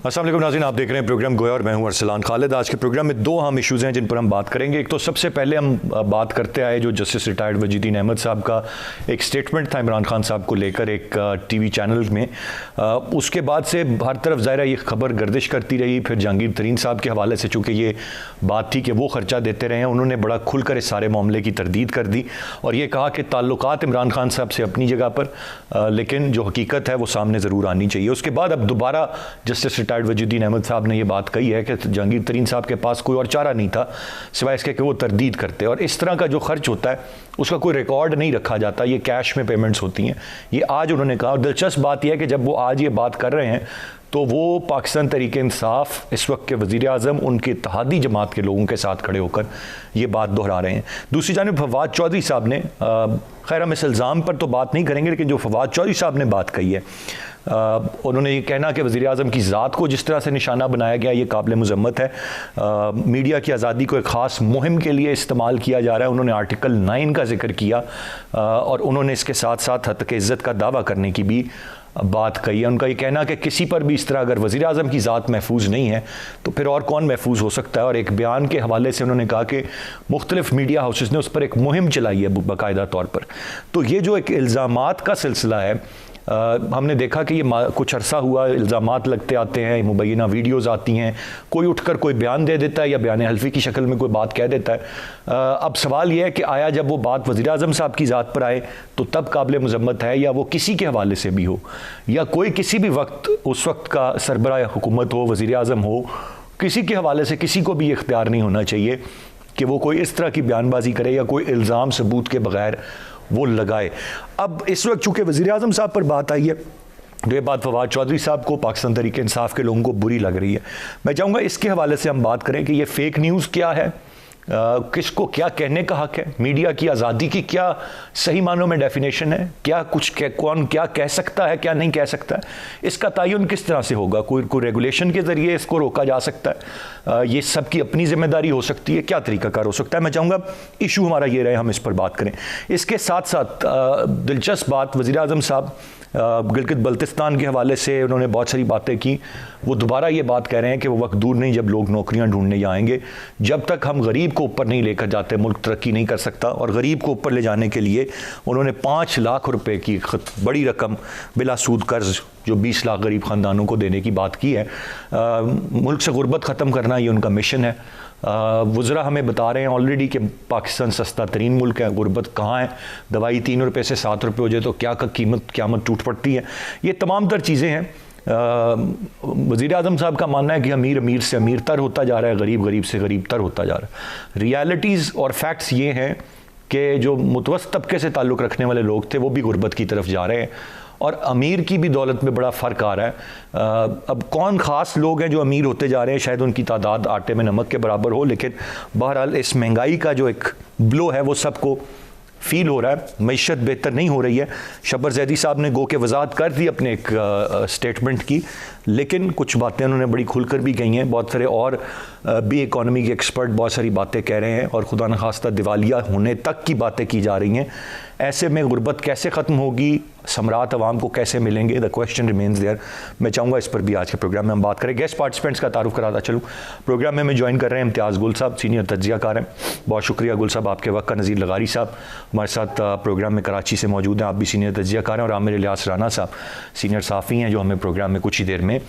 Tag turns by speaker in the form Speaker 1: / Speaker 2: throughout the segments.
Speaker 1: अस्सलाम वालेकुम नाज़रीन, आप देख रहे हैं प्रोग्राम गोया और मैं हूं अरसलान खालिद। आज के प्रोग्राम में दो अहम इशूज़ हैं जिन पर हम बात करेंगे। एक तो सबसे पहले हम बात करते आए जो जस्टिस रिटायर्ड वजीदुद्दीन अहमद साहब का एक स्टेटमेंट था इमरान खान साहब को लेकर एक टीवी चैनल में। उसके बाद से हर तरफ ज़ाहिर ये खबर गर्दिश करती रही। फिर जहांगीर तरीन साहब के हवाले से चूँकि ये बात थी कि वो ख़र्चा देते रहे हैं, उन्होंने बड़ा खुलकर इस सारे मामले की तरदीद कर दी और ये कहा कि ताल्लुकात इमरान खान साहब से अपनी जगह पर, लेकिन जो हकीकत है वो सामने ज़रूर आनी चाहिए। उसके बाद अब दोबारा जस्टिस रिटायर्ड वजीदुद्दीन अहमद साहब ने ये बात कही है कि जहांगीर तरीन साहब के पास कोई और चारा नहीं था सिवाय इसके कि वो तरदीद करते, और इस तरह का जो खर्च होता है उसका कोई रिकॉर्ड नहीं रखा जाता, ये कैश में पेमेंट्स होती हैं। ये आज उन्होंने कहा, और दिलचस्प बात यह है कि जब वो आज ये बात कर रहे हैं तो वो पाकिस्तान तहरीक इंसाफ इस वक्त के वज़ीर आज़म उनके इत्तेहादी जमात के लोगों के साथ खड़े होकर ये बात दोहरा रहे हैं। दूसरी जानिब फवाद चौधरी साहब ने, खैर हम इस इल्ज़ाम पर तो बात नहीं करेंगे, लेकिन जो फवाद चौधरी साहब ने बात कही है, उन्होंने ये कहना कि वज़ीर आज़म की ज़ात को जिस तरह से निशाना बनाया गया ये काबिल मज़म्मत है। मीडिया की आज़ादी को एक ख़ास मुहिम के लिए इस्तेमाल किया जा रहा है। उन्होंने आर्टिकल 9 का जिक्र किया और उन्होंने इसके साथ साथ हक़ इज़्ज़त का दावा करने की भी बात कही है। उनका ये कहना कि किसी पर भी इस तरह अगर वज़ीर आज़म की ज़ात महफूज नहीं है तो फिर और कौन महफूज हो सकता है। और एक बयान के हवाले से उन्होंने कहा कि मुख्तलिफ मीडिया हाउसेस ने उस पर एक मुहिम चलाई है बाकायदा तौर पर। तो ये जो एक इल्ज़ामात का सिलसिला है, हमने देखा कि ये कुछ अरसा हुआ इल्ज़ामात लगते आते हैं, मुबैना वीडियोज़ आती हैं, कोई उठकर कोई बयान दे देता है या बयान हल्फी की शक्ल में कोई बात कह देता है। अब सवाल यह है कि आया जब वो बात वज़ीर आज़म साहब की ज़ात पर आए तो तब काबिल मज़म्मत है, या वो किसी के हवाले से भी हो, या कोई किसी भी वक्त उस वक्त का सरबराह हुकूमत हो, वज़ीर आज़म हो, किसी के हवाले से किसी को भी इख्तियार नहीं होना चाहिए कि वो कोई इस तरह की बयानबाजी करे या कोई इल्ज़ाम सबूत के बगैर वो लगाए। अब इस वक्त चूँकि वज़ीर आज़म साहब पर बात आई है तो ये बात फवाद चौधरी साहब को, पाकिस्तान तहरीक इंसाफ के लोगों को बुरी लग रही है। मैं चाहूँगा इसके हवाले से हम बात करें कि ये फ़ेक न्यूज़ क्या है, किसको क्या कहने का हक़ है, मीडिया की आज़ादी की क्या सही मानों में डेफिनेशन है, क्या कौन क्या कह सकता है, क्या नहीं कह सकता है, इसका तयन किस तरह से होगा, कोई रेगुलेशन के ज़रिए इसको रोका जा सकता है, ये सब की अपनी ज़िम्मेदारी हो सकती है, क्या तरीक़ाकार हो सकता है। मैं चाहूँगा इशू हमारा ये रहे, हम इस पर बात करें। इसके साथ साथ दिलचस्प बात, वज़ीर आज़म साहब गिलगित बल्तिस्तान के हवाले से उन्होंने बहुत सारी बातें की। वो दोबारा ये बात कह रहे हैं कि वो वक्त दूर नहीं जब लोग नौकरियां ढूंढने आएंगे। जब तक हम गरीब को ऊपर नहीं लेकर जाते मुल्क तरक्की नहीं कर सकता। और गरीब को ऊपर ले जाने के लिए उन्होंने 5 लाख रुपए की बड़ी रकम बिला सूद कर्ज जो 20 लाख गरीब ख़ानदानों को देने की बात की है। मुल्क से गुर्बत ख़त्म करना ये उनका मिशन है। वज़रा हमें बता रहे हैं ऑलरेडी कि पाकिस्तान सस्ता तरीन मुल्क है, गुर्बत कहाँ है, दवाई 3 रुपये से 7 रुपये हो जाए तो क्या क़यामत टूट पड़ती है। ये तमाम तर चीज़ें हैं। वज़ीर आज़म साहब का मानना है कि अमीर अमीर से अमीर तर होता जा रहा है, गरीब गरीब से गरीब तर होता जा रहा है। रियलिटीज़ और फैक्ट्स ये हैं कि जो मुतवस्सित तबके से ताल्लुक़ रखने वाले लोग थे वो भी गुर्बत की तरफ जा रहे हैं और अमीर की भी दौलत में बड़ा फ़र्क आ रहा है। अब कौन ख़ास लोग हैं जो अमीर होते जा रहे हैं, शायद उनकी तादाद आटे में नमक के बराबर हो, लेकिन बहरहाल इस महंगाई का जो एक ब्लो है वो सबको फ़ील हो रहा है। मईशत बेहतर नहीं हो रही है। शब्बर ज़ैदी साहब ने गो के वजाहत कर दी अपने एक स्टेटमेंट की, लेकिन कुछ बातें उन्होंने बड़ी खुलकर भी कही हैं। बहुत सारे और भी इकॉनमी के एक्सपर्ट बहुत सारी बातें कह रहे हैं और खुदा न खास्ता दिवालिया होने तक की बातें की जा रही हैं। ऐसे में गुर्बत कैसे ख़त्म होगी, समरात अवाम को कैसे मिलेंगे, द क्वेश्चन रिमेन्स देयर। मैं चाहूँगा इस पर भी आज के प्रोग्राम में हम बात करें। गेस्ट पार्टिसिपेंट्स का तारुफ कराता चलूँ। प्रोग्राम में हमें ज्वाइन कर रहे हैं इम्तियाज़ गुल साहब, सीनियर तज्ज़ियाकार हैं। बहुत शुक्रिया गुल साहब आपके वक्त का। नज़ीर लगारी साहब हमारे साथ प्रोग्राम में कराची से मौजूद हैं, आप भी सीनियर तज्ज़ियाकार हैं। और आमिर इलियास राना साहब सीनियर साफ़ी हैं जो हमें प्रोग्राम में कुछ ही देर में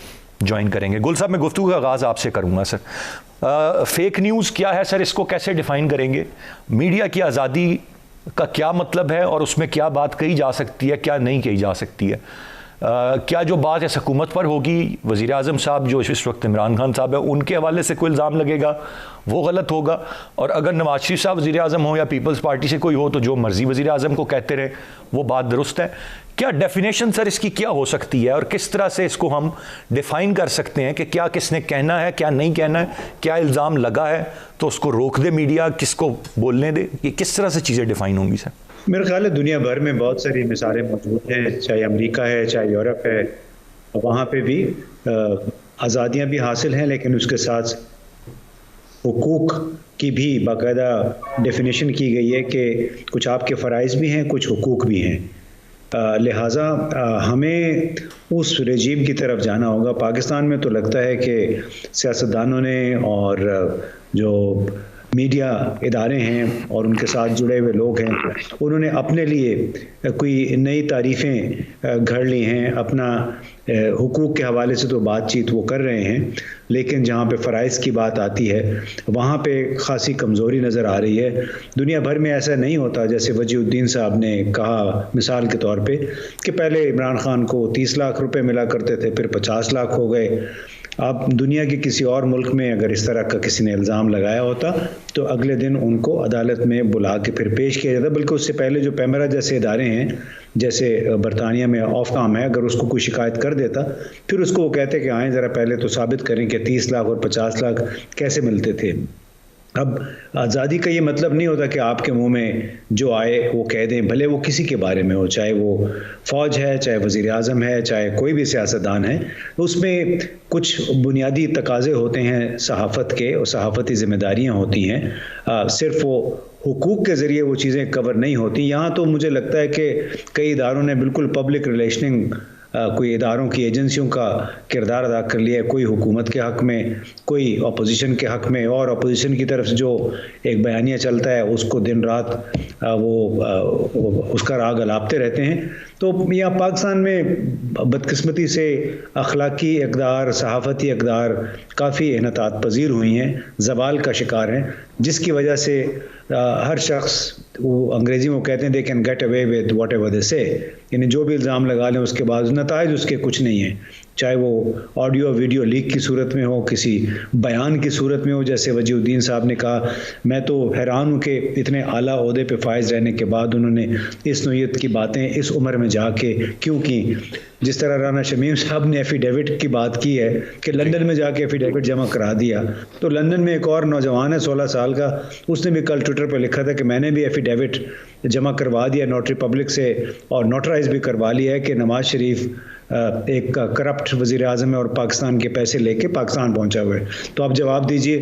Speaker 1: ज्वाइन करेंगे। गुल साहब, मैं गुफ्तगू का आगाज़ आपसे करूँगा। सर, फ़ेक न्यूज़ क्या है सर, इसको कैसे डिफ़ाइन करेंगे? मीडिया की आज़ादी का क्या मतलब है और उसमें क्या बात कही जा सकती है, क्या नहीं कही जा सकती है? क्या जो बात इस हुकूमत पर होगी, वज़ीर आज़म साहब जो इस वक्त इमरान खान साहब है उनके हवाले से कोई इल्ज़ाम लगेगा वो गलत होगा? और अगर नवाज शरीफ साहब वज़ीर आज़म हो या पीपल्स पार्टी से कोई हो तो जो मर्ज़ी वज़ीर आज़म को कहते रहे वो बात दुरुस्त है? क्या डेफिनेशन सर इसकी क्या हो सकती है और किस तरह से इसको हम डिफ़ाइन कर सकते हैं कि क्या किसने कहना है, क्या नहीं कहना है, क्या इल्ज़ाम लगा है तो उसको रोक दे मीडिया, किसको बोलने दे? ये किस तरह से चीज़ें डिफ़ाइन होंगी सर?
Speaker 2: मेरे ख्याल है दुनिया भर में बहुत सारी मिसालें मौजूद हैं, चाहे अमेरिका है, चाहे यूरोप है, वहाँ पे भी आज़ादियाँ भी हासिल हैं, लेकिन उसके साथ हुकूक की भी बाकायदा डेफिनेशन की गई है कि कुछ आपके फ़राइज़ भी हैं, कुछ हुकूक भी हैं। लिहाजा हमें उस रेजीम की तरफ जाना होगा। पाकिस्तान में तो लगता है कि सियासतदानों ने और जो मीडिया इदारे हैं और उनके साथ जुड़े हुए लोग हैं, उन्होंने अपने लिए कोई नई तारीफ़ें घड़ ली हैं। अपना हुकूक के हवाले से तो बातचीत वो कर रहे हैं, लेकिन जहाँ पे फ़राइज़ की बात आती है वहाँ पे ख़ासी कमज़ोरी नज़र आ रही है। दुनिया भर में ऐसा नहीं होता। जैसे वजीउद्दीन साहब ने कहा मिसाल के तौर पे कि पहले इमरान खान को 30 लाख रुपए मिला करते थे, फिर 50 लाख हो गए। अब दुनिया के किसी और मुल्क में अगर इस तरह का किसी ने इल्ज़ाम लगाया होता तो अगले दिन उनको अदालत में बुला के फिर पेश किया जाता। बल्कि उससे पहले जो पैमरा जैसे इदारे हैं, जैसे बरतानिया में ऑफकाम है, अगर उसको कोई शिकायत कर देता फिर उसको वो कहते कि आएँ ज़रा पहले तो साबित करें कि 30 लाख और 50 लाख कैसे मिलते थे। अब आज़ादी का ये मतलब नहीं होता कि आपके मुंह में जो आए वो कह दें, भले वो किसी के बारे में हो, चाहे वो फ़ौज है, चाहे वज़ीर आज़म है, चाहे कोई भी सियासतदान है। उसमें कुछ बुनियादी तकाज़े होते हैं सहाफ़त के, और सहाफ़ती ज़िम्मेदारियाँ होती हैं। सिर्फ़ वो हुकूक के ज़रिए वो चीज़ें कवर नहीं होती। यहाँ तो मुझे लगता है कि कई इदारों ने बिल्कुल पब्लिक रिलेशनिंग कोई इदारों की एजेंसियों का किरदार अदा कर लिया है, कोई हुकूमत के हक़ में, कोई अपोजिशन के हक़ में, और अपोजिशन की तरफ से जो एक बयानिया चलता है उसको दिन रात वो उसका राग अलापते रहते हैं। तो यहाँ पाकिस्तान में बदकिस्मती से अखलाकी इक़दार, सहाफ़ती इक़दार काफ़ी इनतात पज़ीर हुई हैं, ज़वाल का शिकार हैं, जिसकी वजह से हर शख्स, वो अंग्रेज़ी में कहते हैं they can get away with what ever they से, यानी जो भी इल्ज़ाम लगा लें उसके बाद नताइज उसके कुछ नहीं हैं, चाहे वो ऑडियो वीडियो लीक की सूरत में हो, किसी बयान की सूरत में हो। जैसे वजीउद्दीन साहब ने कहा, मैं तो हैरान हूँ कि इतने आला ओहदे पे फाइज रहने के बाद उन्होंने इस नोयत की बातें इस उम्र में जाके क्यों की। जिस तरह राना शमीम साहब ने एफिडेविट की बात की है कि लंदन में जाके एफिडेविट जमा करा दिया, तो लंदन में एक और नौजवान है 16 साल का, उसने भी कल ट्विटर पर लिखा था कि मैंने भी एफिडेविट जमा करवा दिया नोटरी पब्लिक से, और नोटराइज भी करवा लिया है कि नवाज शरीफ एक करप्ट वज़ीर आज़म है और पाकिस्तान के पैसे लेके पाकिस्तान पहुंचा हुआ है। तो आप जवाब दीजिए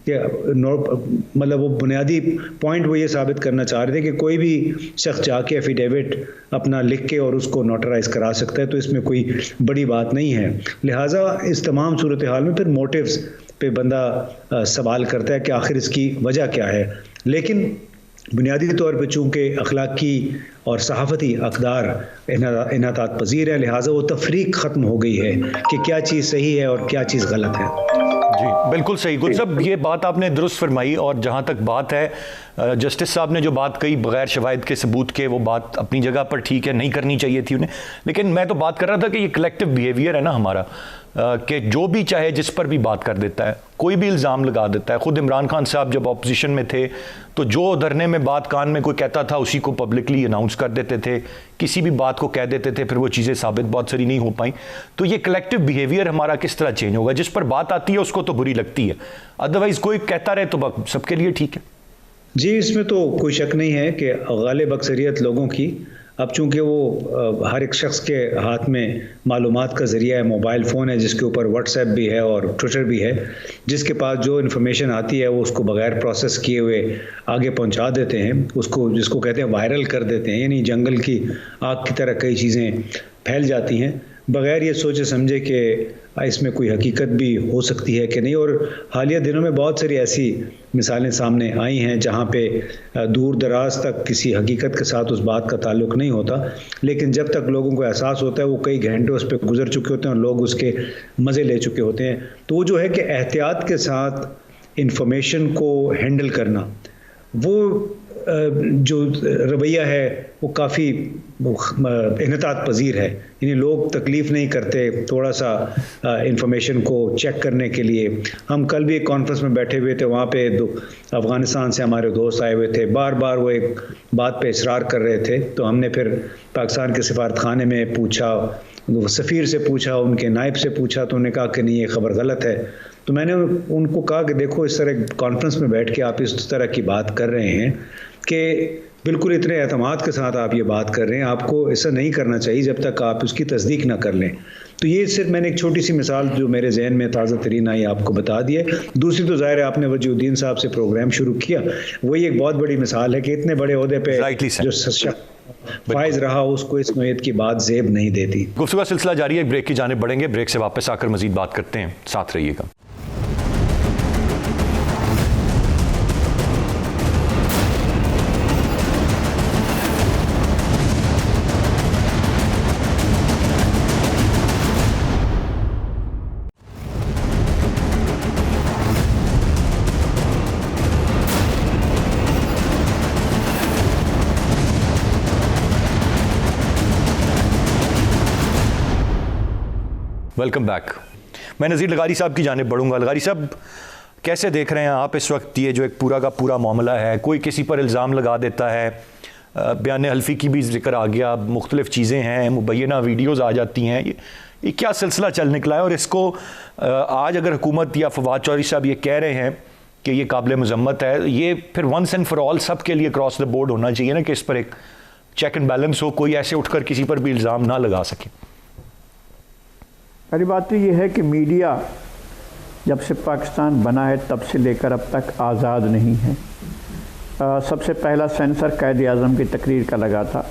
Speaker 2: कि मतलब वो बुनियादी पॉइंट वो ये साबित करना चाह रहे थे कि कोई भी शख्स जाके एफिडेविट अपना लिख के और उसको नोटराइज करा सकता है, तो इसमें कोई बड़ी बात नहीं है। लिहाजा इस तमाम सूरत हाल में फिर मोटिव्स पे बंदा सवाल करता है कि आखिर इसकी वजह क्या है। लेकिन बुनियादी तौर पर चूँकि अखलाकी और सहाफ़ती अक़दार इनातात पज़ीर है, लिहाजा वो तफरीक ख़त्म हो गई है कि क्या चीज़ सही है और क्या चीज़ गलत है।
Speaker 1: जी बिल्कुल सही गुल साहब, ये बात आपने दुरुस्त फरमाई। और जहाँ तक बात है जस्टिस साहब ने जो बात कही बग़ैर शवाहिद के सबूत के, वो बात अपनी जगह पर ठीक है, नहीं करनी चाहिए थी उन्हें। लेकिन मैं तो बात कर रहा था कि ये कलेक्टिव बिहेवियर है ना हमारा, कि जो भी चाहे जिस पर भी बात कर देता है, कोई भी इल्ज़ाम लगा देता है। ख़ुद इमरान खान साहब जब अपोजिशन में थे तो जो धरने में बात कान में कोई कहता था उसी को पब्लिकली अनाउंस कर देते थे, किसी भी बात को कह देते थे, फिर वो चीज़ें साबित बहुत सारी नहीं हो पाई। तो ये कलेक्टिव बिहेवियर हमारा किस तरह चेंज होगा? जिस पर बात आती है उसको तो बुरी लगती है, अदरवाइज़ कोई कहता रहे तो सबके लिए ठीक है।
Speaker 2: जी, इसमें तो कोई शक नहीं है कि गालिब अक्सरियत लोगों की, अब चूँकि वो हर एक शख्स के हाथ में मालूमात का ज़रिया है, मोबाइल फ़ोन है जिसके ऊपर व्हाट्सएप भी है और ट्विटर भी है, जिसके पास जो इन्फॉर्मेशन आती है वो उसको बग़ैर प्रोसेस किए हुए आगे पहुंचा देते हैं, उसको जिसको कहते हैं वायरल कर देते हैं। यानी जंगल की आग की तरह कई चीज़ें फैल जाती हैं बग़ैर ये सोचे समझे कि इसमें कोई हकीकत भी हो सकती है कि नहीं। और हालिया दिनों में बहुत सारी ऐसी मिसालें सामने आई हैं जहाँ पे दूर दराज तक किसी हकीकत के साथ उस बात का ताल्लुक़ नहीं होता, लेकिन जब तक लोगों को एहसास होता है वो कई घंटे उस पर गुजर चुके होते हैं और लोग उसके मज़े ले चुके होते हैं। तो वो जो है कि एहतियात के साथ इंफॉर्मेशन को हैंडल करना, वो जो रवैया है वो काफ़ी इनतात पज़ीर है। यानी लोग तकलीफ़ नहीं करते थोड़ा सा इंफॉर्मेशन को चेक करने के लिए। हम कल भी एक कॉन्फ्रेंस में बैठे हुए थे, वहाँ पे अफ़गानिस्तान से हमारे दोस्त आए हुए थे, बार बार वो एक बात पे इसरार कर रहे थे। तो हमने फिर पाकिस्तान के सफारत खाने में पूछा, सफ़ीर से पूछा, उनके नायब से पूछा, तो उन्होंने कहा कि नहीं ये ख़बर गलत है। तो मैंने उनको कहा कि देखो इस तरह कॉन्फ्रेंस में बैठ के आप इस तरह की बात कर रहे हैं कि बिल्कुल इतने एतमाद के साथ आप ये बात कर रहे हैं, आपको ऐसा नहीं करना चाहिए जब तक आप उसकी तस्दीक ना कर लें। तो ये सिर्फ मैंने एक छोटी सी मिसाल जो मेरे जहन में ताज़ा तरीन आई आपको बता दी है। दूसरी तो ज़ाहिर है आपने वजीउद्दीन साहब से प्रोग्राम शुरू किया, वही एक बहुत बड़ी मिसाल है कि इतने बड़े ओहदे पे जो फाइज रहा उसको इस नोयत की बात जेब नहीं देती।
Speaker 1: गुफ्तगू का सिलसिला जारी है, एक ब्रेक की जानिब बढ़ेंगे, ब्रेक से वापस आकर मजीद बात करते हैं, साथ रहिएगा। Welcome back. मैं नज़ीर लगारी साहब की जानिब बढ़ूंगा। लगारी साहब, कैसे देख रहे हैं आप इस वक्त ये जो एक पूरा का पूरा मामला है, कोई किसी पर इल्ज़ाम लगा देता है, बयान हल्फी की भी जिक्र आ गया, मुख्तलिफ़ चीज़ें हैं, मुबैना वीडियोज़ आ जाती हैं, ये क्या सिलसिला चल निकला है? और इसको आज अगर हुकूमत या फवाद चौधरी साहब ये कह रहे हैं कि ये काबिल मज़म्मत है, ये फिर वंस एंड फॉर ऑल सब के लिए क्रॉस द बोर्ड होना चाहिए ना, कि इस पर एक चेक एंड बैलेंस हो, कोई ऐसे उठकर किसी पर भी इल्ज़ाम ना लगा सके।
Speaker 3: पहली बात तो ये है कि मीडिया जब से पाकिस्तान बना है तब से लेकर अब तक आज़ाद नहीं है। सबसे पहला सेंसर कायद-ए-आज़म की तकरीर का लगा था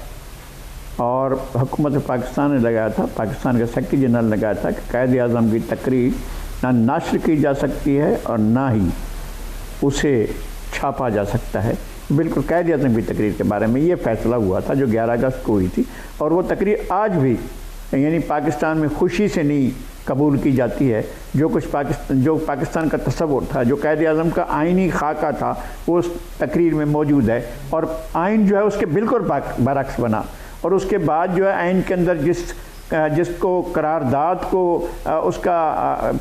Speaker 3: और हुकूमत पाकिस्तान ने लगाया था, पाकिस्तान का सेक्रेटरी जनरल ने लगाया था कि कायद-ए-आज़म की तकरीर ना नश्र की जा सकती है और ना ही उसे छापा जा सकता है। बिल्कुल कायद-ए-आज़म की तकरीर के बारे में ये फ़ैसला हुआ था जो 11 अगस्त को हुई थी, और वो तकरीर आज भी यानी पाकिस्तान में खुशी से नहीं कबूल की जाती है। जो पाकिस्तान का तस्वुर था, जो कायद-ए-आज़म का आइनी खाका था, वो उस तकरीर में मौजूद है और आइन जो है उसके बिल्कुल बरक्स बना। और उसके बाद जो है आइन के अंदर जिसको करारदाद को उसका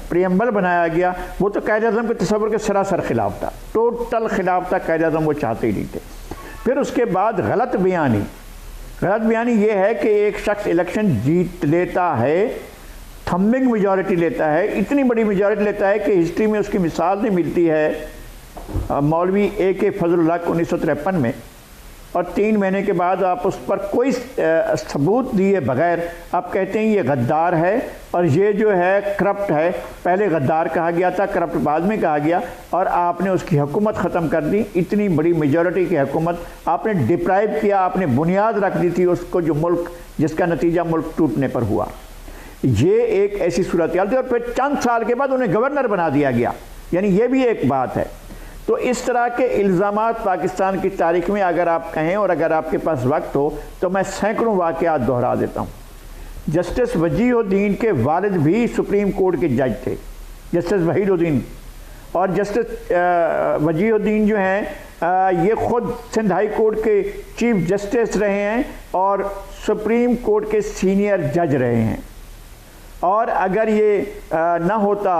Speaker 3: प्रियम्बल बनाया गया, वो तो कायद-ए-आज़म के तस्वुर के सरासर ख़िलाफ़ था, टोटल ख़िलाफ़ था। कायद-ए-आज़म वो चाहते ही नहीं थे। फिर उसके बाद गलत बयानी ये है कि एक शख्स इलेक्शन जीत लेता है, थम्बिंग मेजॉरिटी लेता है, इतनी बड़ी मेजॉरिटी लेता है कि हिस्ट्री में उसकी मिसाल नहीं मिलती है मौलवी A.K. फजलुल्लाह को 1953 में, और 3 महीने के बाद आप उस पर कोई सबूत दिए बगैर आप कहते हैं ये गद्दार है और ये जो है करप्ट है। पहले गद्दार कहा गया था, करप्ट बाद में कहा गया, और आपने उसकी हुकूमत ख़त्म कर दी। इतनी बड़ी मेजॉरिटी की हुकूमत आपने डिप्राइव किया, आपने बुनियाद रख दी थी उसको, जो मुल्क जिसका नतीजा मुल्क टूटने पर हुआ। ये एक ऐसी सूरत हाल थी, और फिर चंद साल के बाद उन्हें गवर्नर बना दिया गया, यानी ये भी एक बात है। तो इस तरह के इल्ज़ामात पाकिस्तान की तारीख में अगर आप कहें और अगर आपके पास वक्त हो तो मैं सैकड़ों वाक़यात दोहरा देता हूँ। जस्टिस वजीहुद्दीन के वालिद भी सुप्रीम कोर्ट के जज थे, जस्टिस वहीदुद्दीन, और जस्टिस वजीहुद्दीन जो हैं ये ख़ुद सिंध हाई कोर्ट के चीफ जस्टिस रहे हैं और सुप्रीम कोर्ट के सीनियर जज रहे हैं। और अगर ये ना होता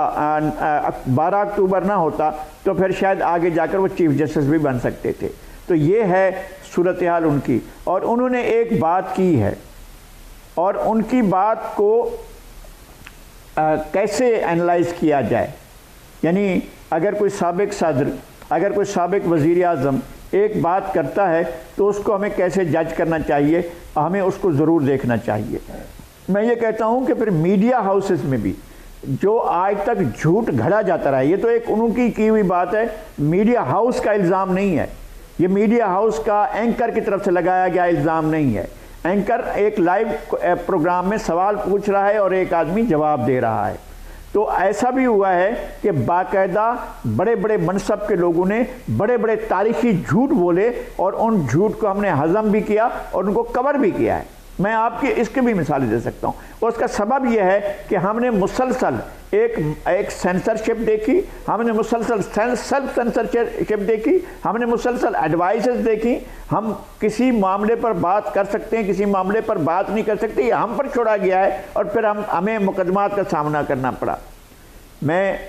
Speaker 3: 12 अक्टूबर ना होता तो फिर शायद आगे जाकर वो चीफ जस्टिस भी बन सकते थे। तो ये है सूरत हाल उनकी, और उन्होंने एक बात की है, और उनकी बात को कैसे एनालाइज किया जाए। यानी अगर कोई साबिक सदर, अगर कोई साबिक वज़ीर आज़म एक बात करता है तो उसको हमें कैसे जज करना चाहिए, हमें उसको ज़रूर देखना चाहिए। मैं ये कहता हूँ कि फिर मीडिया हाउसेस में भी जो आज तक झूठ घड़ा जाता रहा है, ये तो एक उनकी की हुई बात है, मीडिया हाउस का इल्ज़ाम नहीं है, ये मीडिया हाउस का एंकर की तरफ से लगाया गया इल्ज़ाम नहीं है। एंकर एक लाइव प्रोग्राम में सवाल पूछ रहा है और एक आदमी जवाब दे रहा है। तो ऐसा भी हुआ है कि बाकायदा बड़े बड़े मनसब के लोगों ने बड़े बड़े तारीखी झूठ बोले और उन झूठ को हमने हज़म भी किया और उनको कवर भी किया है। मैं आपकी इसके भी मिसालें दे सकता हूँ। और उसका सबब यह है कि हमने मुसलसल एक सेंसरशिप देखी, हमने मुसलसल सेल्फ सेंसरशिप देखी, हमने मुसलसल एडवाइसेस देखी। हम किसी मामले पर बात कर सकते हैं, किसी मामले पर बात नहीं कर सकते, ये हम पर छोड़ा गया है और फिर हमें मुकदमात का सामना करना पड़ा। मैं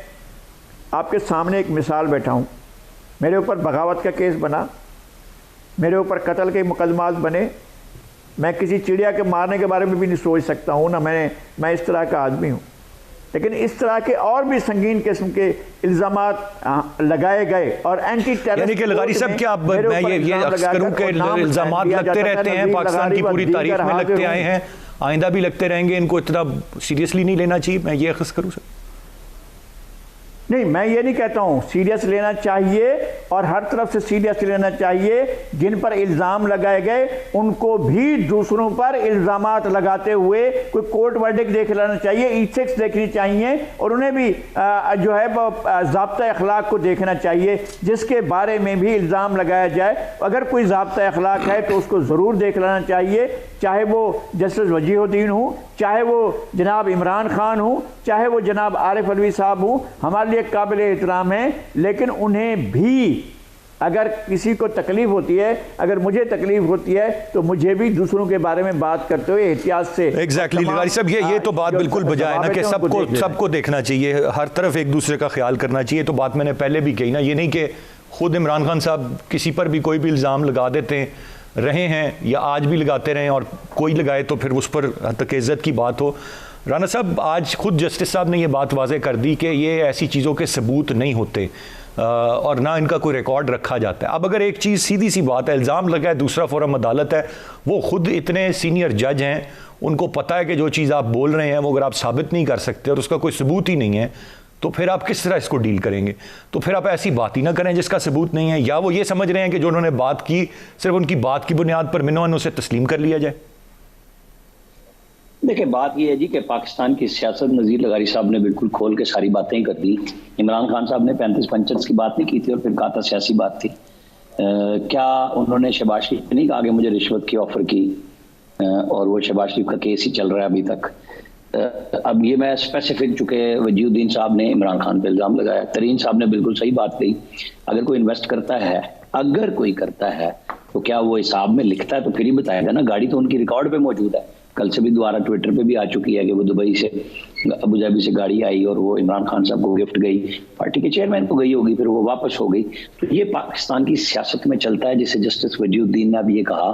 Speaker 3: आपके सामने एक मिसाल बैठा हूँ, मेरे ऊपर बगावत का केस बना, मेरे ऊपर कत्ल के मुकदमात बने, मैं किसी चिड़िया के मारने के बारे में भी नहीं सोच सकता हूँ ना, मैं इस तरह का आदमी हूँ। लेकिन इस तरह के और भी संगीन किस्म के इल्ज़ामात लगाए गए और एंटी टेररिस्ट,
Speaker 1: यानी कि लगारी साहब क्या मैं ये अर्ज़ करूं कि इल्ज़ामात लगते रहते हैं, पाकिस्तान की पूरी तारीख में लगते आए हैं, आइंदा भी लगते रहेंगे, इनको इतना सीरियसली नहीं लेना चाहिए, मैं ये अर्ज़ करूं सर?
Speaker 3: नहीं, मैं ये नहीं कहता हूँ, सीरियस लेना चाहिए और हर तरफ से सीरियस लेना चाहिए। जिन पर इल्ज़ाम लगाए गए उनको भी दूसरों पर इल्ज़ामात लगाते हुए कोई कोर्ट वर्डिक्ट देख लेना चाहिए, इथिक्स देखनी चाहिए और उन्हें भी जो है ज़ाब्ता अखलाक को देखना चाहिए। जिसके बारे में भी इल्ज़ाम लगाया जाए, अगर कोई ज़ाब्ता अखलाक है तो उसको ज़रूर देख लेना चाहिए, चाहे वो जस्टिस वजीहुद्दीन हो, चाहे वो जनाब इमरान खान हो, चाहे वो जनाब आरिफ अलवी साहब हो, हमारे लिए काबिल एहतराम है। लेकिन उन्हें भी अगर किसी को तकलीफ होती है, अगर मुझे तकलीफ होती है तो मुझे भी दूसरों के बारे में बात करते हुए एहतियात से
Speaker 1: एग्जैक्टली लिगारी साहब, ये तो बात बिल्कुल बजा है ना कि सबको देखना चाहिए, हर तरफ एक दूसरे का ख्याल करना चाहिए। तो बात मैंने पहले भी कही ना, ये नहीं कि खुद इमरान खान साहब किसी पर भी कोई भी इल्ज़ाम लगा देते रहे हैं या आज भी लगाते रहें और कोई लगाए तो फिर उस पर तक इज़्ज़त की बात हो। राना साहब, आज खुद जस्टिस साहब ने ये बात वाज़े कर दी कि ये ऐसी चीज़ों के सबूत नहीं होते और ना इनका कोई रिकॉर्ड रखा जाता है। अब अगर एक चीज़ सीधी सी बात है, इल्ज़ाम लगा है, दूसरा फोरम अदालत है, वो खुद इतने सीनियर जज हैं, उनको पता है कि जो चीज़ आप बोल रहे हैं वो अगर आप साबित नहीं कर सकते और उसका कोई सबूत ही नहीं है तो फिर आप किस तरह इसको डील करेंगे? तो फिर आप ऐसी बात ही ना करें जिसका सबूत नहीं है, या वो ये समझ रहे हैं कि जो उन्होंने बात की सिर्फ उनकी बात की बुनियाद पर मिनोन उसे तस्लीम कर लिया जाए।
Speaker 4: देखिए, बात यह है जी कि पाकिस्तान की सियासत नज़ीर लगारी साहब ने बिल्कुल खोल के सारी बातें कर दी। इमरान खान साहब ने 35-50 की बात नहीं की थी और फिर कहा था सियासी बात थी। क्या उन्होंने शहबाज शरीफ नहीं कहा कि मुझे रिश्वत की ऑफर की और वो शहबाज शरीफ का केस ही चल रहा है अभी तक। अब ये मैं स्पेसिफिक, चूंकि वजीहुद्दीन साहब ने इमरान खान पे इल्ज़ाम लगाया, तरीन साहब ने बिल्कुल सही बात कही। अगर कोई इन्वेस्ट करता है, अगर कोई करता है तो क्या वो हिसाब में लिखता है तो फिर ही बताएगा ना। गाड़ी तो उनकी रिकॉर्ड पे मौजूद है, कल से भी दोबारा ट्विटर पे भी आ चुकी है कि वो दुबई से, अबू धाबी से गाड़ी आई और वो इमरान खान साहब को गिफ्ट गई, पार्टी के चेयरमैन को गई होगी, फिर वो वापस हो गई। तो ये पाकिस्तान की सियासत में चलता है, जिसे जस्टिस वजीहुद्दीन ने अब ये कहा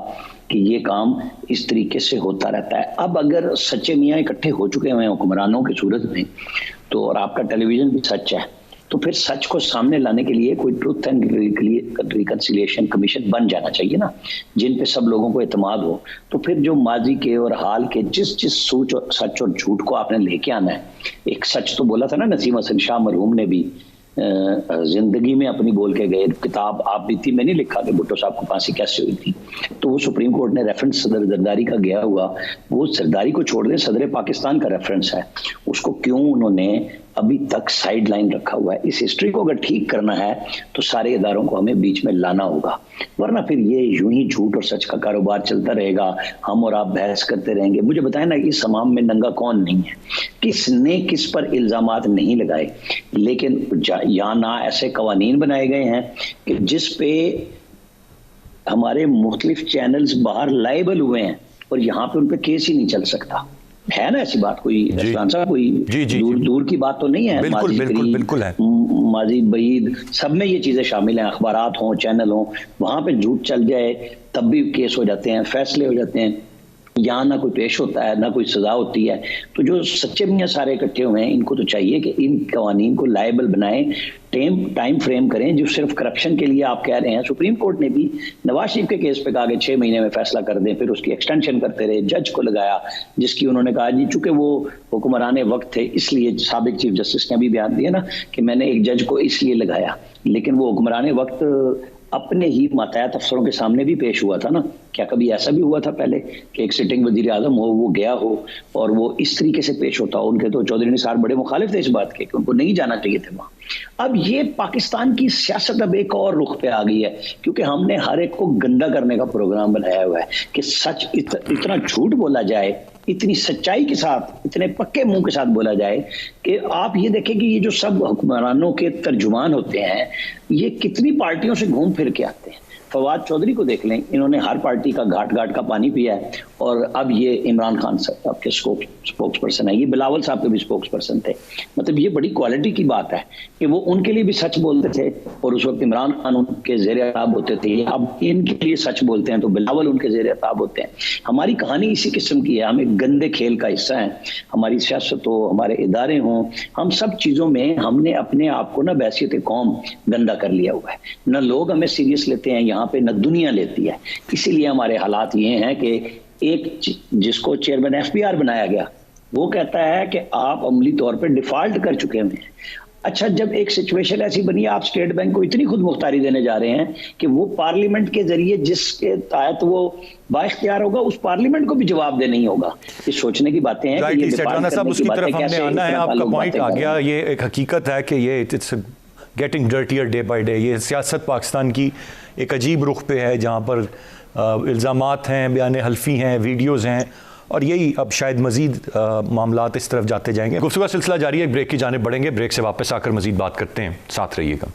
Speaker 4: कि ये काम इस तरीके से होता रहता है। अब अगर सच्चे मियाँ इकट्ठे हो चुके हैं हुक्मरानों की सूरत में, तो और आपका टेलीविजन भी सच है, तो फिर सच को सामने लाने के लिए कोई ट्रुथ एंड रिकंसिलिएशन कमीशन बन जाना चाहिए ना, जिन पे सब लोगों को एतमाद हो। तो फिर जो माजी के और हाल के जिस सच और झूठ को आपने लेके आना है, एक सच तो बोला था ना नसीम हसन शाह मरहूम ने भी जिंदगी में अपनी बोल के गए, किताब आप बीती में नहीं लिखा कि भुट्टो साहब को फांसी कैसे हुई थी। तो वो सुप्रीम कोर्ट ने रेफरेंस सदर जरदारी का गया हुआ, वो जरदारी को छोड़ दे, सदर पाकिस्तान का रेफरेंस है, उसको क्यों उन्होंने अभी तक साइड लाइन रखा हुआ है? इस हिस्ट्री को अगर ठीक करना है तो सारे इदारों को हमें बीच में लाना होगा, वरना फिर ये यूं ही झूठ और सच का कारोबार चलता रहेगा, हम और आप बहस करते रहेंगे। मुझे बताएं ना, इस समाम में नंगा कौन नहीं है, किसने किस पर इल्जामात नहीं लगाए, लेकिन यहाँ ना ऐसे कवानीन बनाए गए हैं कि जिस पे हमारे मुख्तलिफ चैनल्स बाहर लायबल हुए हैं और यहाँ पे उन पे केस ही नहीं चल सकता। है ना ऐसी बात? कोई साहब कोई दूर की बात तो नहीं है।
Speaker 1: बिल्कुल है।
Speaker 4: माजी बईद सब में ये चीजें शामिल हैं, अखबारात हों, चैनल हों, वहां पे झूठ चल जाए तब भी केस हो जाते हैं, फैसले हो जाते हैं। यहाँ ना कोई पेश होता है, ना कोई सजा होती है। तो जो सच्चे मियाँ सारे इकट्ठे हुए हैं, इनको तो चाहिए कि इन कवानीन को लायबल बनाएं, टाइम फ्रेम करें। जो सिर्फ करप्शन के लिए आप कह रहे हैं, सुप्रीम कोर्ट ने भी नवाज शरीफ के केस पे कहा कि 6 महीने में फैसला कर दें, फिर उसकी एक्सटेंशन करते रहे, जज को लगाया, जिसकी उन्होंने कहा जी चूंकि वो हुक्मरान वक्त थे इसलिए, साबिक चीफ जस्टिस ने भी बयान दिया ना कि मैंने एक जज को इसलिए लगाया, लेकिन वो हुक्मरान वक्त अपने ही मातहत अफसरों के सामने भी पेश हुआ था ना। क्या कभी ऐसा भी हुआ था पहले कि एक सिटिंग वजीर आजम हो, वो गया हो और वो इस तरीके से पेश होता हो? उनके तो चौधरी निसार बड़े मुखालिफ थे इस बात के कि उनको नहीं जाना चाहिए था वहां। अब ये पाकिस्तान की सियासत अब एक और रुख पे आ गई है, क्योंकि हमने हर एक को गंदा करने का प्रोग्राम बनाया हुआ है कि सच इतना झूठ बोला जाए, इतनी सच्चाई के साथ, इतने पक्के मुंह के साथ बोला जाए कि आप ये देखें कि ये जो सब हुक्मरानों के तर्जुमान होते हैं, ये कितनी पार्टियों से घूम फिर के आते हैं। फवाद चौधरी को देख लें, इन्होंने हर पार्टी का घाट घाट का पानी पिया है और अब ये इमरान खान साहब के स्पोक्स पर्सन है, ये बिलावल साहब के भी स्पोक्स पर्सन थे। मतलब ये बड़ी क्वालिटी की बात है कि वो उनके लिए भी सच बोलते थे और उस वक्त इमरान खान उनके जेर अताब होते थे। अब इनके लिए सच बोलते हैं तो बिलावल उनके जेर अताब होते हैं। हमारी कहानी इसी किस्म की है, हमें गंदे खेल का हिस्सा है। हमारी सियासत हो, हमारे इदारे हों, हम सब चीज़ों में हमने अपने आप को ना बैसियत कौम गंदा कर लिया हुआ है। न लोग हमें सीरियस लेते हैं यहाँ पे, न दुनिया लेती है। इसीलिए हमारे हालात ये हैं कि एक जिसको चेयरमैन FBR बनाया गया, वो कहता है कि आप अमली तौर पे डिफॉल्ट कर चुके हैं, अच्छा, जब एक सिचुएशन ऐसी बनी है, आप स्टेट बैंक को इतनी खुद मुख्तारी देने जा रहे हैं कि वो पार्लियामेंट के जरिए जिसके तहत वो बाइख्तियार होगा, उस पार्लियामेंट को भी जवाब देना ही होगा। ये सोचने की बातें हैं कि ये
Speaker 1: सेठाना साहब, उसकी तरफ हमने आना है। आपका पॉइंट आ गया। ये एक हकीकत है कि ये it's getting dirtier day by day. ये सियासत पाकिस्तान की एक अजीब रुख पे है, जहाँ पर इल्ज़ामात हैं, बयान हल्फी हैं, वीडियोज़ हैं, और यही अब शायद मज़ीद मामलात इस तरफ जाते जाएंगे। गुफ्तगू का सिलसिला जारी है, ब्रेक की जानिब बढ़ेंगे। ब्रेक से वापस आकर मज़ीद बात करते हैं, साथ रहिएगा।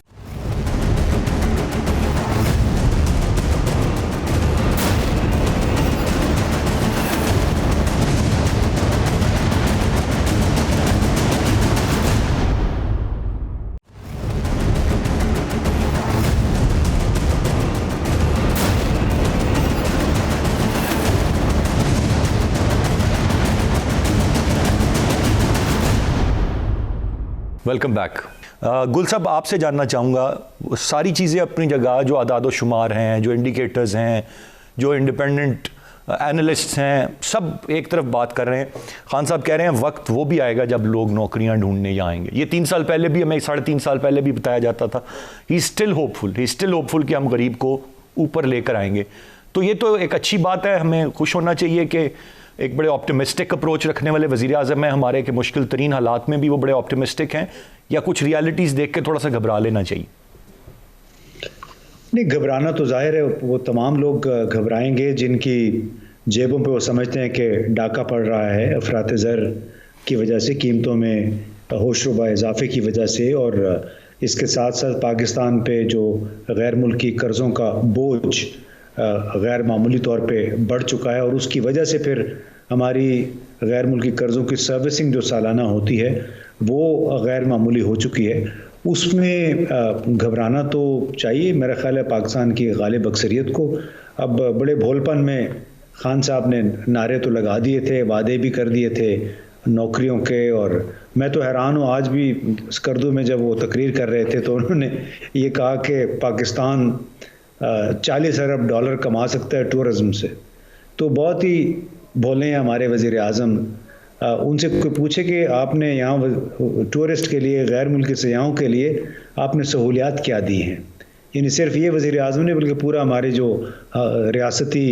Speaker 1: Welcome back. गुल साहब, आपसे जानना चाहूँगा, सारी चीज़ें अपनी जगह, जो आदाद शुमार हैं, जो इंडिकेटर्स हैं, जो इंडिपेंडेंट एनालिस्ट्स हैं, सब एक तरफ बात कर रहे हैं। खान साहब कह रहे हैं वक्त वो भी आएगा जब लोग नौकरियां ढूंढने यहाँ आएंगे। ये 3 साल पहले भी, हमें 3.5 साल पहले भी बताया जाता था। ही स्टिल होपफुल कि हम गरीब को ऊपर लेकर आएंगे। तो ये तो एक अच्छी बात है, हमें खुश होना चाहिए कि एक बड़े ऑप्टिमिस्टिक अप्रोच रखने वाले वज़ीर आज़म हैं हमारे, के मुश्किल तरीन हालात में भी वो बड़े ऑप्टिमिस्टिक हैं, या कुछ रियलिटीज़ देख के थोड़ा सा घबरा लेना चाहिए?
Speaker 2: नहीं, घबराना तो जाहिर है, वो तमाम लोग घबराएंगे जिनकी जेबों पे वो समझते हैं कि डाका पड़ रहा है अफरात ज़र की वजह से, कीमतों में होशरुबा इजाफे की वजह से, और इसके साथ साथ पाकिस्तान पे जो गैर मुल्की कर्ज़ों का बोझ गैर मामूली तौर पे बढ़ चुका है, और उसकी वजह से फिर हमारी गैर मुल्की कर्ज़ों की सर्विसिंग जो सालाना होती है वो गैर मामूली हो चुकी है। उसमें घबराना तो चाहिए। मेरा ख्याल है पाकिस्तान की गालिब अक्सरियत को अब बड़े भोलपन में खान साहब ने नारे तो लगा दिए थे, वादे भी कर दिए थे नौकरियों के, और मैं तो हैरान हूँ, आज भी स्कर्दू में जब वो तकरीर कर रहे थे तो उन्होंने ये कहा कि पाकिस्तान $40 अरब कमा सकता है टूरिज़्म से। तो बहुत ही भोले हैं हमारे वज़ीर आज़म। उनसे कोई पूछे कि आपने यहाँ टूरिस्ट के लिए, गैर मुल्की सयाहों के लिए आपने सहूलियात क्या दी हैं? यानी सिर्फ ये वज़ीर आज़म ने, बल्कि पूरा हमारे जो रियासती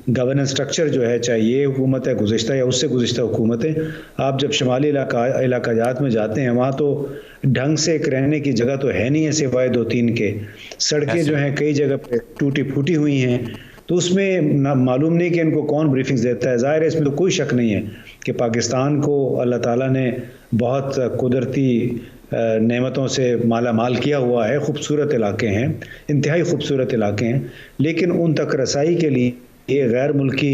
Speaker 2: गवर्नेंस स्ट्रक्चर जो है, चाहे ये हुकूमत है गुज़िश्ता या उससे गुज़िश्ता हुकूमतें, आप जब शुमाली इलाकाजात में जाते हैं वहाँ तो ढंग से एक रहने की जगह तो है नहीं है सिवाय 2-3 के। सड़कें जो हैं कई जगह पे टूटी फूटी हुई हैं, तो उसमें मालूम नहीं कि इनको कौन ब्रीफिंग्स देता है। ज़ाहिर है इसमें तो कोई शक नहीं है कि पाकिस्तान को अल्लाह ताला ने बहुत कुदरती नेमतों से माला माल किया हुआ है। खूबसूरत इलाके हैं, इंतहाई खूबसूरत इलाके हैं, लेकिन उन तक रसाई के लिए ये गैर मुल्की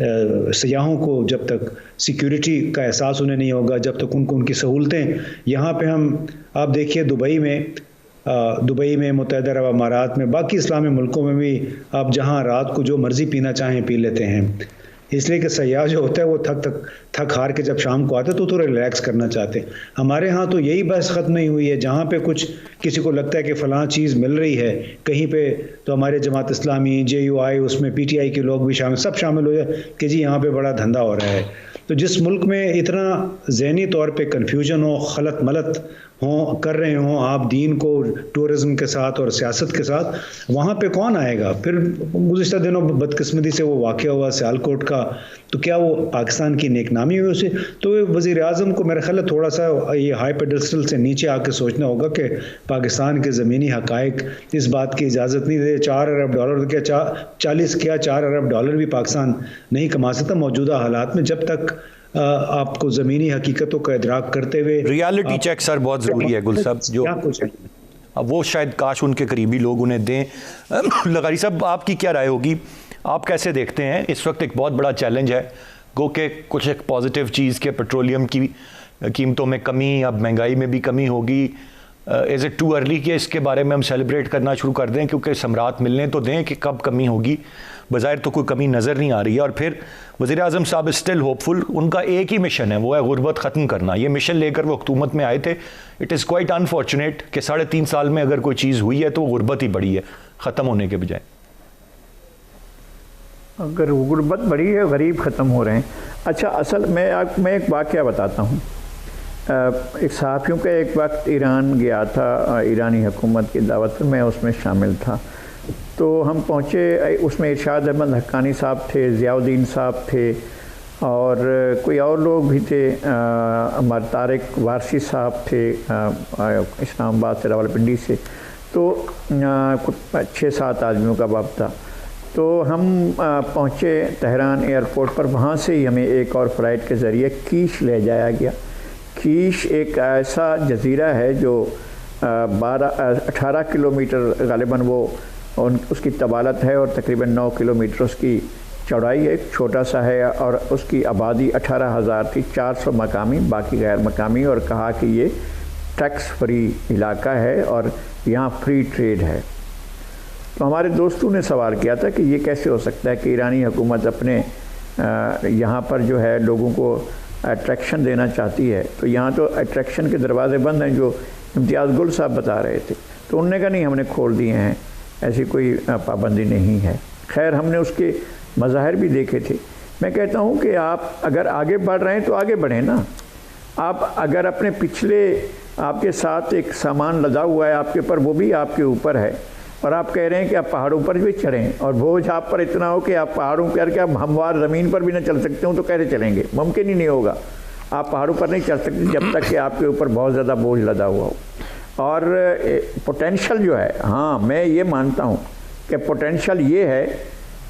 Speaker 2: सयाहों को जब तक सिक्योरिटी का एहसास उन्हें नहीं होगा, जब तक उनको उनकी सहूलतें यहाँ पे हम, आप देखिए दुबई में, मुत्तहिदा अरब अमारात में, बाकी इस्लामी मुल्कों में भी आप जहाँ रात को जो मर्ज़ी पीना चाहें पी लेते हैं, इसलिए कि सयाह जो होता है वो थक हार के जब शाम को आते तो थोड़ा रिलैक्स करना चाहते हैं। हमारे यहाँ तो यही बहस ख़त्म नहीं हुई है। जहाँ पे कुछ किसी को लगता है कि फ़लाँ चीज़ मिल रही है कहीं पे, तो हमारे जमात इस्लामी, JUI, उसमें PTI के लोग भी सब शामिल हो जाए कि जी यहाँ पे बड़ा धंधा हो रहा है। तो जिस मुल्क में इतना ज़हनी तौर पे कन्फ्यूजन हो, खलत मलत कर रहे हों आप दीन को टूरिज़्म के साथ और सियासत के साथ, वहाँ पे कौन आएगा? फिर गुज़िश्ता दिनों बदकिस्मती से वो वाक़या हुआ सियालकोट का, तो क्या वो पाकिस्तान की नेकनामी हुई उसे? तो वज़ीर आज़म को मेरा ख्याल है थोड़ा सा ये हाई पेडेस्टल से नीचे आके सोचना होगा कि पाकिस्तान के ज़मीनी हक़ाइक़ इस बात की इजाज़त नहीं दे। $4 अरब क्या 40 क्या $4 अरब भी पाकिस्तान नहीं कमा सकता मौजूदा हालात में, जब तक आपको ज़मीनी हकीकतों का इदराक करते हुए।
Speaker 1: रियलिटी चेक सर बहुत ज़रूरी है गुल साहब, जो अब वो शायद काश उनके करीबी लोग उन्हें दें। लगारी साहब, आपकी क्या राय होगी? आप कैसे देखते हैं इस वक्त एक बहुत बड़ा चैलेंज है, गो के कुछ एक पॉजिटिव चीज़ के पेट्रोलियम की कीमतों में कमी, अब महंगाई में भी कमी होगी। इज़ इट टू अर्ली कि इसके बारे में हम सेलिब्रेट करना शुरू कर दें? क्योंकि सम्राट मिलने तो दें कि कब कमी होगी। बज़ाहिर तो कोई कमी नज़र नहीं आ रही है। और फिर वज़ीर आज़म साहब स्टिल होपफुल, उनका एक ही मिशन है, वो है गुर्बत ख़त्म करना। ये मिशन लेकर वो हुकूमत में आए थे। इट इज़ क्वाइट अनफॉर्चुनेट कि 3.5 साल में अगर कोई चीज़ हुई है तो वो गुर्बत ही बढ़ी है, ख़त्म होने के बजाय।
Speaker 3: अगर गुर्बत बढ़ी है, गरीब ख़त्म हो रहे हैं। अच्छा, असल में मैं एक वाक़या बताता हूँ। एक सहाफ़ियों का एक वक्त ईरान गया था, ईरानी हुकूमत की दावत पर मैं उसमें शामिल था। तो हम पहुँचे, उसमें इरशाद अहमद हक्कानी साहब थे, ज़ियाउद्दीन साहब थे और कोई और लोग भी थे, हमारे तारिक वारसी साहब थे इस्लामाबाद से, रावलपिंडी से। तो कुछ 6-7 आदमियों का वक्त था। तो हम पहुँचे तेहरान एयरपोर्ट पर, वहाँ से ही हमें एक और फ़्लाइट के ज़रिए कीश ले जाया गया। कीश एक ऐसा जज़ीरा है जो 18 किलोमीटर गालिबन वो उसकी तबालत है और तकरीबन 9 किलोमीटर उसकी चौड़ाई है, एक छोटा सा है और उसकी आबादी 18,000 थी, 400 मकामी, बाकी गैर मकामी। और कहा कि ये टैक्स फ्री इलाका है और यहाँ फ्री ट्रेड है। तो हमारे दोस्तों ने सवाल किया था कि ये कैसे हो सकता है कि ईरानी हुकूमत अपने यहाँ पर जो है लोगों को अट्रैक्शन देना चाहती है, तो यहाँ तो अट्रैक्शन के दरवाज़े बंद हैं, जो इम्तियाज़ गुल साहब बता रहे थे। तो उनने कहा नहीं, हमने खोल दिए हैं, ऐसी कोई पाबंदी नहीं है। खैर, हमने उसके मज़ाहिर भी देखे थे। मैं कहता हूँ कि आप अगर आगे बढ़ रहे हैं तो आगे बढ़ें ना। आप अगर अपने पिछले, आपके साथ एक सामान लदा हुआ है आपके ऊपर, वो भी आपके ऊपर है, और आप कह रहे हैं कि आप पहाड़ों पर भी चढ़ें और बोझ आप पर इतना हो कि आप पहाड़ों पर क्या हमवार ज़मीन पर भी ना चल सकते हो, तो कैसे चलेंगे? मुमकिन ही नहीं होगा। आप पहाड़ों पर नहीं चल सकते जब तक कि आपके ऊपर बहुत ज़्यादा बोझ लदा हुआ हो। और पोटेंशल जो है, हाँ मैं ये मानता हूँ कि पोटेंशल ये है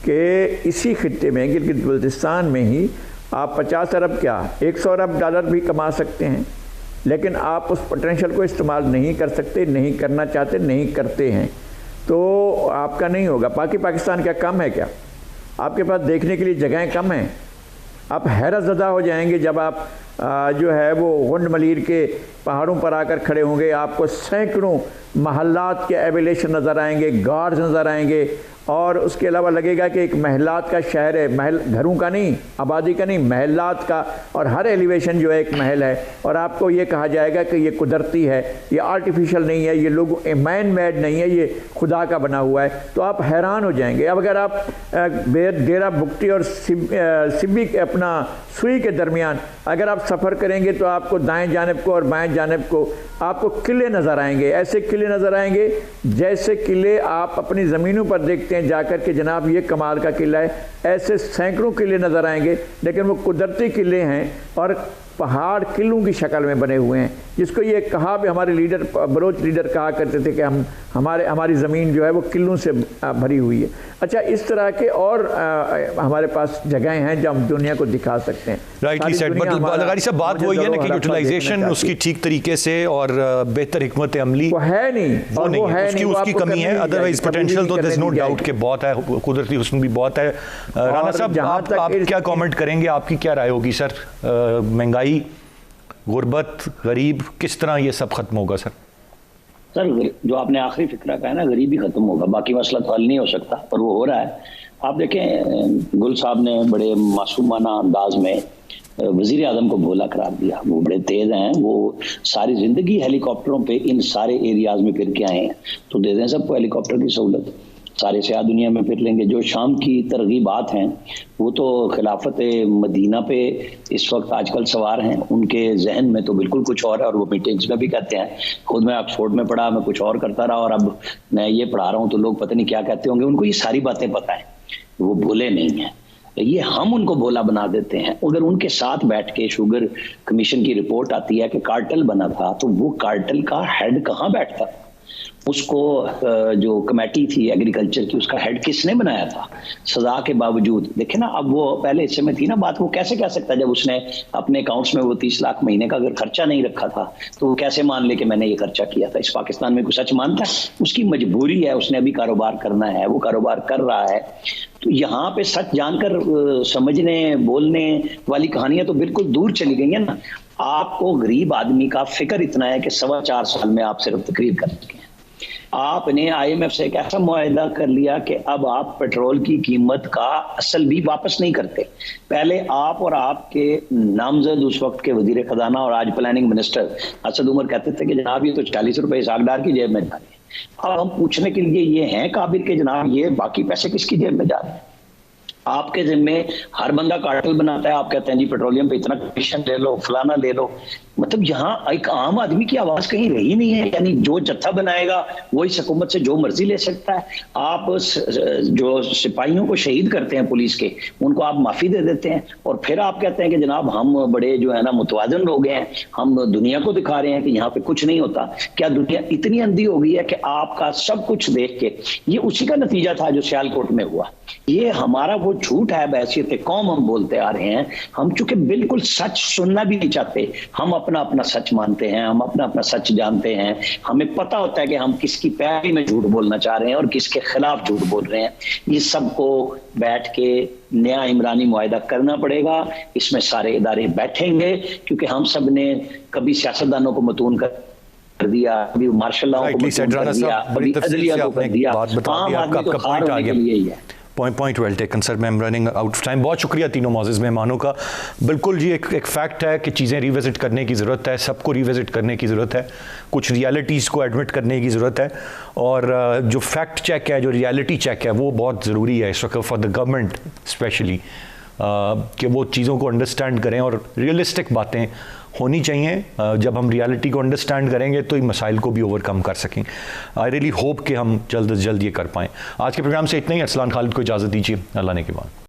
Speaker 3: कि इसी खित्ते में, गिलगित बल्तिस्तान में ही आप 50 अरब क्या 100 अरब डॉलर भी कमा सकते हैं, लेकिन आप उस पोटेंशल को इस्तेमाल नहीं कर सकते, नहीं करना चाहते, नहीं करते हैं, तो आपका नहीं होगा। बाकी पाकिस्तान क्या कम है क्या? आपके पास देखने के लिए जगहें कम हैं। आप हैरत ज़दा हो जाएंगे जब आप जो है वो गुंड मलीर के पहाड़ों पर आकर खड़े होंगे। आपको सैकड़ों महल्लात के एवेलेशन नज़र आएंगे, गार्ड्स नज़र आएंगे, और उसके अलावा लगेगा कि एक महल्लात का शहर है, महल घरों का नहीं, आबादी का नहीं, महल्लात का, और हर एलिवेशन जो है एक महल है। और आपको ये कहा जाएगा कि ये कुदरती है, ये आर्टिफिशियल नहीं है, ये लोग मैन मेड नहीं है, ये खुदा का बना हुआ है। तो आप हैरान हो जाएंगे। अब अगर आप डेरा बुगटी और सिब्बी के अपना सुई के दरमियान अगर आप सफ़र करेंगे तो आपको दाएं जानिब को और बाएं जानिब को आपको किले नज़र आएंगे। ऐसे किले नज़र आएंगे जैसे किले आप अपनी ज़मीनों पर देखते हैं जाकर के, जनाब ये कमाल का किला है। ऐसे सैकड़ों किले नज़र आएंगे, लेकिन वो कुदरती किले हैं और पहाड़ किलों की शक्ल में बने हुए हैं, जिसको ये कहा भी हमारे लीडर, बलोच लीडर कहा करते थे कि हमारी ज़मीन जो है वो किलों से भरी हुई है। अच्छा, इस तरह के और हमारे पास जगहें हैं जो हम दुनिया को दिखा सकते हैं।
Speaker 1: Rightly said. बट लगारी साहब, बात वही है ना कि यूटिलाइजेशन उसकी ठीक तरीके से और बेहतर हिकमत अमली
Speaker 3: वो है नहीं,
Speaker 1: वो नहीं है, उसकी कमी है। अदरवाइज पोटेंशियल तो देयर इज नो डाउट कि बहुत है, कुदरती हुस्न भी बहुत है। राना साहब, आप क्या कमेंट करेंगे? आपकी क्या राय होगी सर? महंगाई, गुर्बत, गरीब, किस तरह ये सब खत्म होगा सर?
Speaker 4: सर, जो आपने आखिरी फिक्रा कहा है ना, गरीबी खत्म होगा, बाकी मसला तो हल नहीं हो सकता, और वो हो रहा है। आप देखें, गुल साहब ने बड़े मासूमाना अंदाज में वजीर आजम को भोला करार दिया। वो बड़े तेज हैं, वो सारी जिंदगी हेलीकॉप्टरों पे इन सारे एरियाज में फिर के आए हैं, तो दे दें सबको हेलीकॉप्टर की सहूलत, सारे सियाह दुनिया में फिर लेंगे। जो शाम की तरगीबात हैं वो तो खिलाफत मदीना पे इस वक्त आजकल सवार हैं, उनके जहन में तो बिल्कुल कुछ और है, और वो मीटिंग्स में भी कहते हैं। खुद मैं ऑक्सफोर्ड में पढ़ा, मैं कुछ और करता रहा, और अब मैं ये पढ़ा रहा हूँ तो लोग पता नहीं क्या कहते होंगे। उनको ये सारी बातें पता है, वो भोले नहीं हैं। ये हम उनको भोला बना देते हैं। अगर उनके साथ बैठ के शुगर कमीशन की रिपोर्ट आती है कि कार्टेल बना था, तो वो कार्टेल का हेड कहाँ बैठता? उसको जो कमेटी थी एग्रीकल्चर की, उसका हेड किसने बनाया था सजा के बावजूद? देखे ना, अब वो पहले हिस्से में थी ना बात, वो कैसे कह सकता है जब उसने अपने अकाउंट्स में वो 30 लाख महीने का अगर खर्चा नहीं रखा था, तो वो कैसे मान ले कि मैंने ये खर्चा किया था? इस पाकिस्तान में कुछ सच मानता है? उसकी मजबूरी है, उसने अभी कारोबार करना है, वो कारोबार कर रहा है। तो यहाँ पे सच जानकर समझने बोलने वाली कहानियां तो बिल्कुल दूर चली गई है ना। आपको गरीब आदमी का फिक्र इतना है कि 4.25 साल में आप सिर्फ तकरीर कर चुके हैं। आपने IMF से एक ऐसा मुआहदा कर लिया कि अब आप पेट्रोल की कीमत का असल भी वापस नहीं करते। पहले आप और आपके नामजद उस वक्त के वजीर खजाना और आज प्लानिंग मिनिस्टर असद उमर कहते थे कि जनाब ये तो 40 रुपए सागदार की जेब में जा रहे हैं। अब हम पूछने के लिए ये हैं काबिल के जनाब ये बाकी पैसे किसकी जेब में जा रहे हैं? आपके जिम्मे हर बंदा कार्टेल बनाता है, आप कहते हैं जी पेट्रोलियम पे इतना कमीशन ले लो, फलाना ले लो। मतलब यहाँ एक आम आदमी की आवाज कहीं रही नहीं है, यानी जो जत्था बनाएगा वो इस हुकूमत से जो मर्जी ले सकता है। आप जो सिपाहियों को शहीद करते हैं पुलिस के, उनको आप माफी दे देते हैं और फिर आप कहते हैं कि जनाब हम बड़े जो है ना मुतवाजन लोग हैं, हम दुनिया को दिखा रहे हैं कि यहाँ पे कुछ नहीं होता। क्या दुनिया इतनी अंधी हो गई है कि आपका सब कुछ देख के, ये उसी का नतीजा था जो सियालकोट में हुआ। ये हमारा वो झूठ है, बहसीयत कौम हम बोलते आ रहे हैं। हम चूंकि बिल्कुल सच सुनना भी नहीं चाहते, हम अपना अपना सच मानते हैं, हम अपना अपना सच जानते हैं। हमें पता होता है कि हम किसकी पैरवी में झूठ बोलना चाह रहे हैं और किसके खिलाफ झूठ बोल रहे हैं। ये सबको बैठ के नया इमरानी मुआहिदा करना पड़ेगा। इसमें सारे इदारे बैठेंगे, क्योंकि हम सब ने कभी सियासतदानों को मतून कर दिया, कभी मार्शल लॉ को मतून कर दिया, कभी अदलिया को कर दिया। आम आदमी तो हार होने के लिए ही है।
Speaker 1: पॉइंट वेल टेकन सर, मैं रनिंग आउट ऑफ टाइम। बहुत शुक्रिया तीनों मौजूद मेहमानों का। बिल्कुल जी, एक फैक्ट है कि चीज़ें रिविजिट करने की ज़रूरत है, सबको रिविजिट करने की ज़रूरत है, कुछ रियलिटीज़ को एडमिट करने की ज़रूरत है। और जो फैक्ट चेक है, जो रियलिटी चेक है, वो बहुत ज़रूरी है इस वक्त फॉर द गवर्नमेंट स्पेशली, कि वो चीज़ों को अंडरस्टैंड करें और रियलिस्टिक बातें होनी चाहिए। जब हम रियलिटी को अंडरस्टैंड करेंगे तो इन मसाइल को भी ओवरकम कर सकें। आई रियली होप कि हम जल्द से जल्द ये कर पाएँ। आज के प्रोग्राम से इतना ही। अरसलान खालिद को इजाज़त दीजिए। अल्लाह ने के बाद।